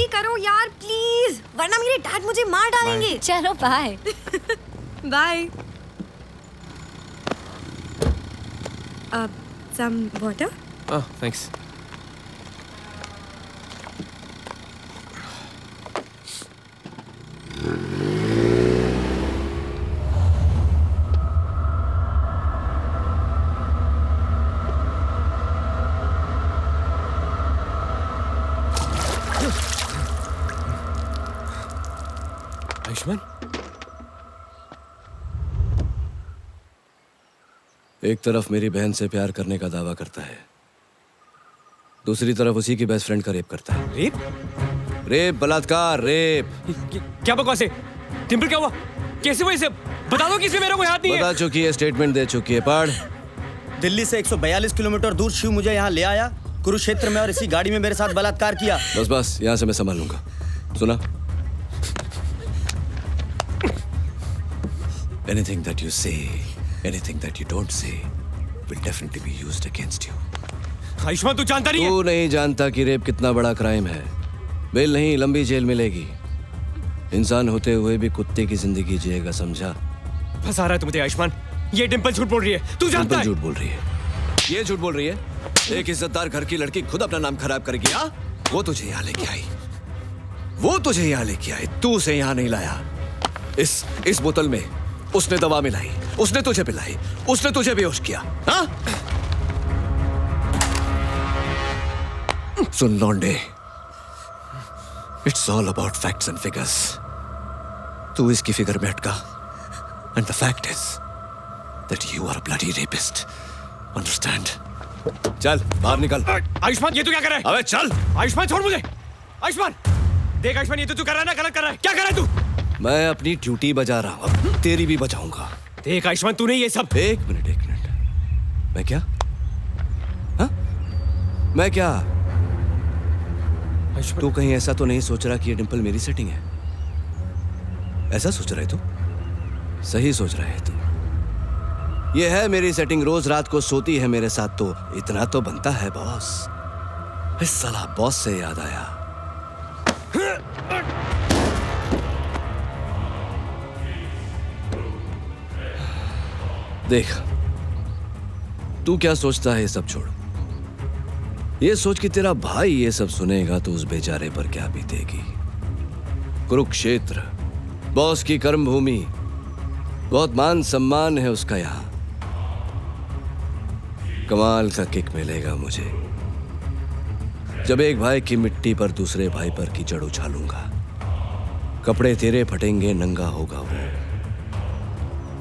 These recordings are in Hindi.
जल्दी करो यार प्लीज, वरना मेरे डैड मुझे मार डालेंगे। चलो bye. Bye. Some water? Oh, thanks. Ayushman, एक तरफ मेरी बहन से प्यार करने का दावा करता है, दूसरी तरफ उसी की बेस्ट फ्रेंड का रेप करता है। रेप? रेप, बलात्कार, रेप। क्या बकवास है? टिम्पल क्या हुआ? कैसे हुआ इसे? बता दो किसी, मेरा कोई हाथ नहीं है। बता चुकी है, स्टेटमेंट दे चुकी है। पढ़। दिल्ली से 142 किलोमीटर दूर शिव मुझे यहाँ ले आया, कुरुक्षेत्र में, और इसी गाड़ी में मेरे साथ बलात्कार किया। बस बस, यहाँ से मैं संभाल लूंगा। सुना? Anything that you say, anything that you don't say, will definitely be used against you. Ayushman, तू जानता नहीं है? तू नहीं जानता कि रेप कितना बड़ा क्राइम है। बेल नहीं, लंबी जेल मिलेगी। इंसान होते हुए भी कुत्ते की जिंदगी जिएगा, समझा? फंसा रहा है तू मुझे आयुष्मान। ये डिंपल झूठ बोल रही है, तू जानता है? झूठ बोल रही है। ये झूठ बोल रही है। एक इज्जतदार घर की लड़की खुद अपना नाम खराब करेगी। हाँ? वो तुझे यहाँ लेके आई, वो तुझे यहाँ लेके आई, तू उसे यहाँ नहीं लाया। इस बोतल में उसने दवा मिलाई, उसने तुझे पिलाई, उसने तुझे बेहोश किया। हाँ? सुन लौंडे, it's all about facts and figures. तू इसकी फिगर में अटका, and the fact is that you are a bloody rapist. Understand? चल बाहर निकल। आयुष्मान, ये तू क्या कर रहा है? अबे चल। आयुष्मान छोड़ मुझे। आयुष्मान देख, आयुष्मान ये तो तू कर रहा है ना, गलत कर रहा है। क्या कर रहा है तू? मैं अपनी ड्यूटी बजा रहा हूँ, अब तेरी भी बजाऊंगा। देख आयुष्मान, तू नहीं ये सब। एक मिनट। मैं क्या? हाँ? मैं क्या? तू कहीं ऐसा तो नहीं सोच रहा कि ये डिंपल मेरी सेटिंग है? ऐसा सोच रहा है तू? सही सोच रहा है तू। ये है मेरी सेटिंग, रोज रात को सोती है मेरे साथ, तो इतना तो बनता है बॉस। इस साला बॉस से याद आया, देख तू क्या सोचता है, ये सब छोड़। ये सोच कि तेरा भाई ये सब सुनेगा तो उस बेचारे पर क्या बीतेगी। कुरुक्षेत्र, बॉस की कर्म भूमि, बहुत मान सम्मान है उसका यहाँ। कमाल का किक मिलेगा मुझे जब एक भाई की मिट्टी पर दूसरे भाई पर कीचड़ उछालूंगा। कपड़े तेरे फटेंगे, नंगा होगा वो।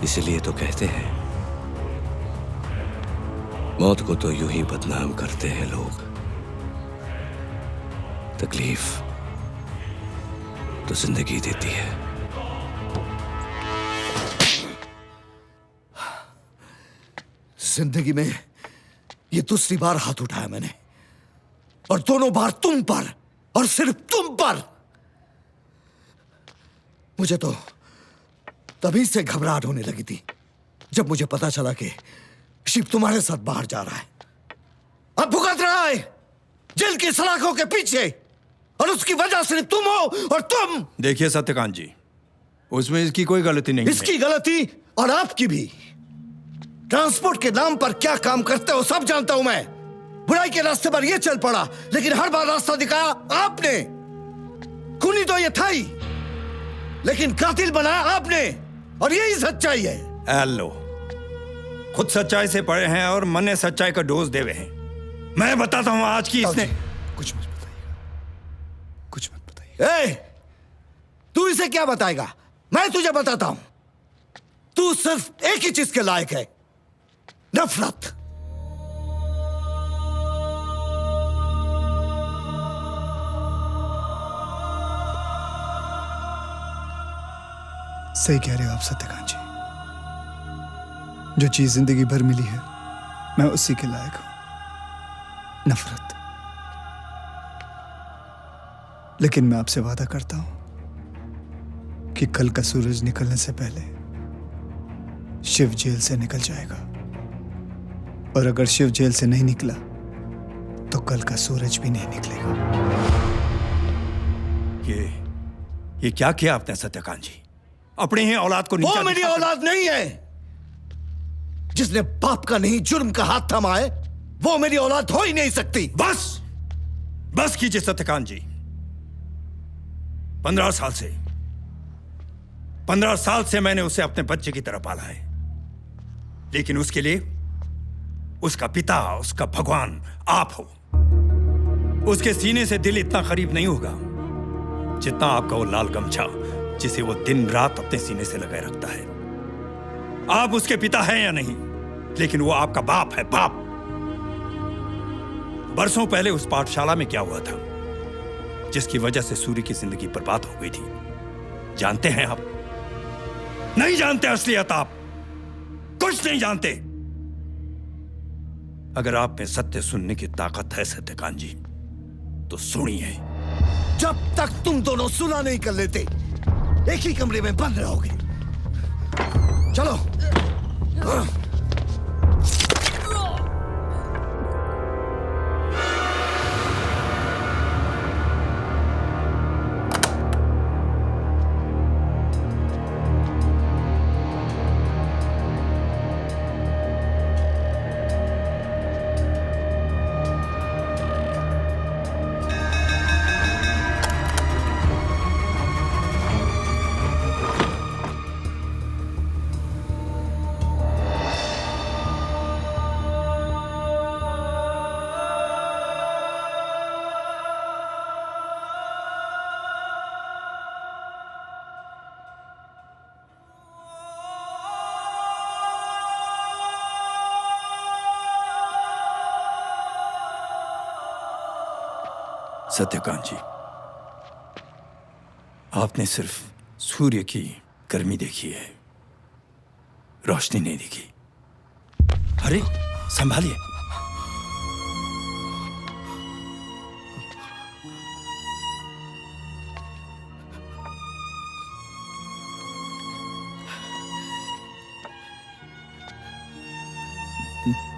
इसलिए तो कहते हैं मौत को तो यूं ही बदनाम करते हैं लोग, तकलीफ तो जिंदगी देती है। जिंदगी में ये दूसरी बार हाथ उठाया मैंने, और दोनों बार तुम पर, और सिर्फ तुम पर। मुझे तो तभी से घबराहट होने लगी थी जब मुझे पता चला कि शिव तुम्हारे साथ बाहर जा रहा है। अब भुगत रहा है जेल की सलाखों के पीछे, और उसकी वजह सिर्फ तुम हो, और तुम। देखिए सत्यकांत जी, उसमें इसकी कोई गलती नहीं है। इसकी गलती और आपकी भी। ट्रांसपोर्ट के नाम पर क्या काम करते हो सब जानता हूं मैं। बुराई के रास्ते पर ये चल पड़ा, लेकिन हर बार रास्ता दिखाया आपने। खूनी तो ये था ही, लेकिन कातिल बनाया आपने, और यही सच्चाई है। हेलो, खुद सच्चाई से पढ़े हैं और मन ने सच्चाई का डोज देवे हैं। मैं बताता हूं आज की इसने। कुछ मत बताइएगा, कुछ मत बताइएगा। तू इसे क्या बताएगा? मैं तुझे बताता हूं। तू सिर्फ एक ही चीज के लायक है, नफरत। सही कह रहे हो आप सत्यकांत जी। जो चीज जिंदगी भर मिली है, मैं उसी के लायक हूं, नफरत। लेकिन मैं आपसे वादा करता हूं कि कल का सूरज निकलने से पहले शिव जेल से निकल जाएगा, और अगर शिव जेल से नहीं निकला तो कल का सूरज भी नहीं निकलेगा। ये क्या किया आपने सत्यकांत जी? अपने ही औलाद को वो नीचा मेरी दिखाकर- औलाद नहीं है। जिसने बाप का नहीं जुर्म का हाथ थमा है, वो मेरी औलाद हो ही नहीं सकती। बस बस कीजिए सत्यकांत जी। 15 साल से मैंने उसे अपने बच्चे की तरह पाला है, लेकिन उसके लिए उसका पिता, उसका भगवान आप हो। उसके सीने से दिल इतना करीब नहीं होगा जितना आपका वो लाल गमछा जिसे वो दिन रात अपने सीने से लगाए रखता है। आप उसके पिता हैं या नहीं, लेकिन वो आपका बाप है, बाप। बरसों पहले उस पाठशाला में क्या हुआ था जिसकी वजह से सूर्य की जिंदगी बर्बाद हो गई थी, जानते हैं आप? नहीं जानते असलियत, आप कुछ नहीं जानते। अगर आप में सत्य सुनने की ताकत है सत्यकांत जी, तो सुनिए। जब तक तुम दोनों सुना नहीं कर लेते, एक ही कमरे में बंद रहोगे। चलो। सत्यकांत जी, आपने सिर्फ सूर्य की गर्मी देखी है, रोशनी नहीं देखी। अरे संभालिए।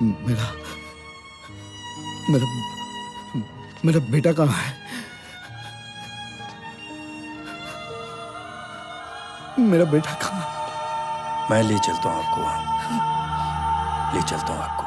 मेरा मेरा मेरा बेटा कहाँ है? मेरा बेटा कहाँ है? मैं ले चलता हूं आपको वहां, ले चलता हूं आपको।